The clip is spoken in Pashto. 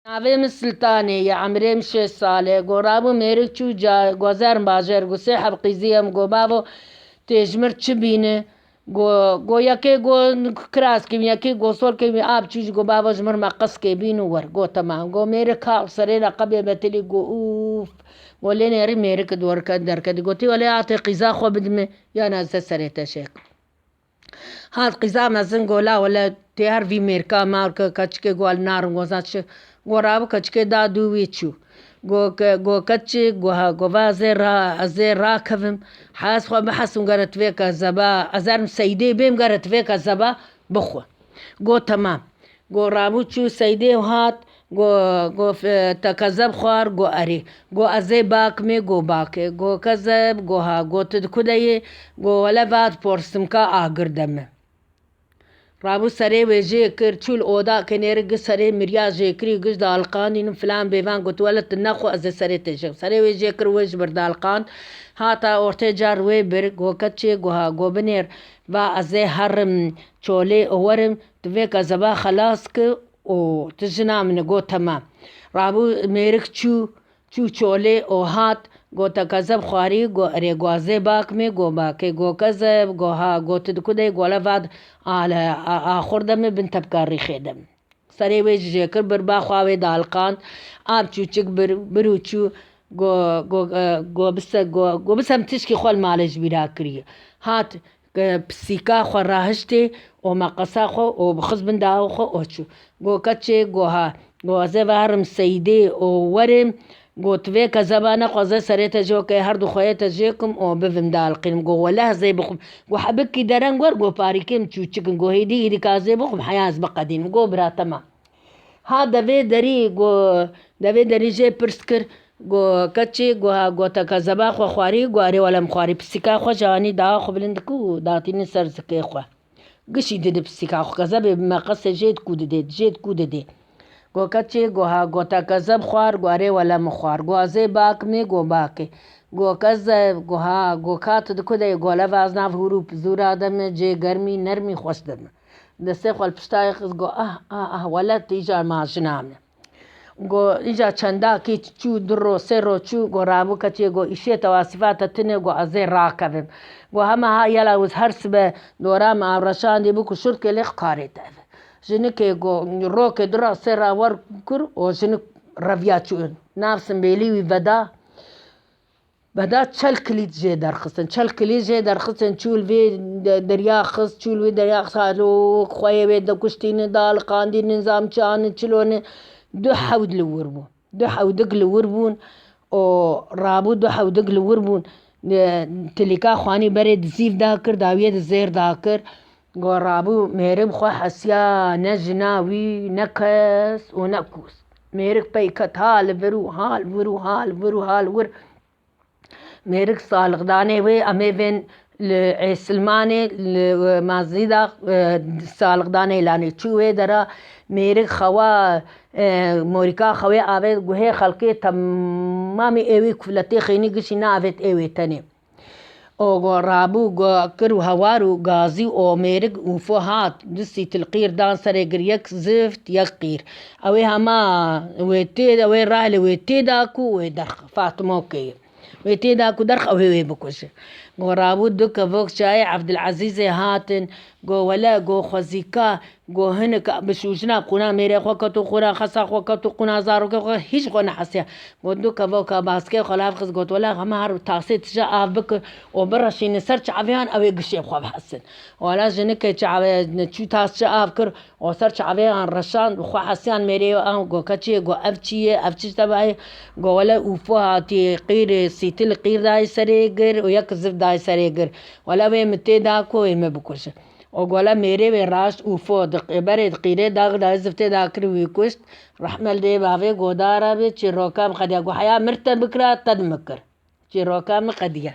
ناویم سلطانه یا عمریم 6 ساله گۆڕابوو مێرگ چوو گۆزارم باژێر گو سێ حەبقیزیەم گۆ باوە تێژمر چ بینە گۆ یەکێ گۆ کراسکەوی یەکێ گۆ سۆڵکەوی ئاب چوش گۆ باوە ژمرمە قسکێ بین و وەر گۆ تەمام گۆ مێرگ کاڵ سەرێ لەقەبێ بەتلی گۆ ئوف گۆ لێ نێری مێرگ دۆرکە دەرکەدی گۆتی وەلێ ئاتێ قیزا خۆ بدمێ یا نازدە سەرێتە شێک هات قیزا مەزن گۆلا وەلە تێ هەروی مێرکا مارکە کەچکێ گۆل نارم گۆزات گۆڕابوو کەچکێ دا دووی چوو گۆ کەچێ گۆڤا ئەزێ ڕاکەڤم حاس خۆ بحەسم گەرەتوێکە زەبا ئەزارم سەیدێ بێم گەرەتوێکە زەبا بخۆ گۆ تەمام گۆڕابوو چوو سەیدێ و هات گۆ تەکەزەب خوار گۆ ئەرێ گۆ ئەزێ باکمێ گۆ باکێ گۆ کەزەب گۆها گۆتت کودەیێ گۆ وەلە بات پۆرسمکە ئاگردەمە ڕابوو سەرێ وێژێ کرد چول ئۆدا کە نێرە گشت سەرێ مریا ژێکری گشت داڵقاندینم فلان بێڤان گوتووەلە نەخۆ ئەزێ سەرێ تێژێ سەرێ وێژێ کرد وێژ برداڵقاند هاتا ئۆرتێ جار وێ برد گۆکەت چێ گۆها گۆ بنێر با ئەزێ هەڕم چۆلێ ئەوەرم دوێکە زەبا خەلاس کرد ئۆ تژنا منە گۆ تەمام ڕابوو مێرگ چوو چۆلێ ئۆ هات گۆتە کەزەب خواری گۆ ئەرێ گوازێ باکمێ گۆ باکێ گۆ کەزەب گۆها گۆتت کودەی گۆلە ڤاد ئاخوردەمێ بن تەبکاری خێدەم سەرێ وێ ژێ کرد بر با خواوێ داڵقاند ئاب چوو چک بر و چوو گۆ بسەم تشکی خۆل ماڵێژ بیرا کریە هات پسیکا خۆ ڕاهشتێ ئۆ مەقەسا خۆ ئۆ بخست بن داوە خۆ ئۆ چوو گۆ کەچێ گۆها گۆزێ ڤارم سەیدێ ئۆ وەرم گۆتوێ کە زەبا نەخوازە سەرێتە ژۆکە هەردوو خۆیەتە ژێکم ئۆ بڤم داڵقینم گۆ وەلە هەزەی بخم گۆ حەبکی دەرەنگ وەر گۆ پاریکێم چوو چکن گۆ هیدی کازێ بخم حەیاز بقەدیم گۆ براتەمە ها دەvێ دەری دەvێ دەری ژێ پرس کرد گۆ کەچێ گۆتە کە زەبا خۆ خواری گوارێ وەلەم خواری پسیکا خۆ جوانی داوا خۆ بلندک و داتینە سەر زکێ خۆ گشی ددە پسیکا خۆ کە زەبێ مەقەسە ژێت کو دەدێت ژێت کو دەدێ گۆ کەچێ گۆتە کەزەب خوار گوارێ وەلەم خوار گوازێ باکمێ گۆ باکێ گۆ کەزەب گۆ کاتت کودەی گۆلە ڤاز ناڤ هوروپ زورا دەمە جێ گەرمی نەرمی خۆش دەمە دەستێ خۆل پشتای خست گۆ وەلە ئیجا ماژنامە گۆ ئیجا چەنداکی چوو درۆ سێ ڕۆ چوو گۆڕابوو کەچێ گۆ ئیشێتەوە سیفاتە تنێ گۆ ئەزێ ڕاکەڤم گۆ هەمەها یەلا وز هەرس بە دۆرام ئاڕەشاندی بکو شورکێ لێ قارێتە ژنکێ ڕۆکێ درا سێرا وەر کرد ئۆ ژنک ڕەڤیا چوون ناو سمبێلیوی بەدا چەل کلیت ژێ دەرخستن چەل کلیت ژێ دەرخستن چول وێ دەریا خست چول وێ دەریا خستۆ خۆیە وێ دەکوشتینە داڵقاندی نظام چانە چلۆنە دو حەود لە ور بوون دو حەودک لە ور بوون ئۆ ڕابوو دو حەودک لە ور بوون تلیکا خوانی بەرێ دزیف دا کرد داویە زێر دا کرد گۆڕابوو مێرم خۆ حەسیا نە ژناوی نە کەس و نەکوس مێرگ پەیکەت هاڵ ڤر و هاڵ ڤر و هاڵ ڤر و هاڵ ور مێرگ ساڵغدانێ وێ ئەمێ vên li Êsilmanê li mazî da saliqdanê Îlanê çû wê dera mêrik xewa morîka xewê avê guhê xelkê temamê êwî kufletê xênî gişî naavêt êwê tenê û ڕابوو kir û hewar û gazî û mêrik ûfo hat distî tilqîr dan serê gir yek zift yek qîr ew ê hema wê rahlê wê têda ku wê derx Fatmokê wê têda ku derx ew ê wê bikuşe گۆڕابوو دو kevok çayê Ebdilezîzê hatin got wele got xwezîka got hinek bişûjina qûna mêrê xwe ket û qûna xesa xwe ket û qûna zarokê xwe hîç xwe nehesiye got du kevoka baskê xwe lav xist got wele hema her tasê tije av bikir û bireşîne ser çaviyan ew ê gişê xwe bihesin wela jinikê çû tas çi av kir û ser çaviyan reşand û xwe hesiyan mêrê got keçê got ev çi ye ev çi tebayê got wele ûfo hatiye qîrê sîtil qîr dayê serê gir û yek ziv dayê serê gir wele wê min têda ku wê me bikuşe û gola mêrê wê raşt ûfo berê qîrê dag dayê ziftê da kir wî kuşt rehmel dê bavê godara bê çîroka biqediya got heya mir te bikira te dimikir çîroka min qediye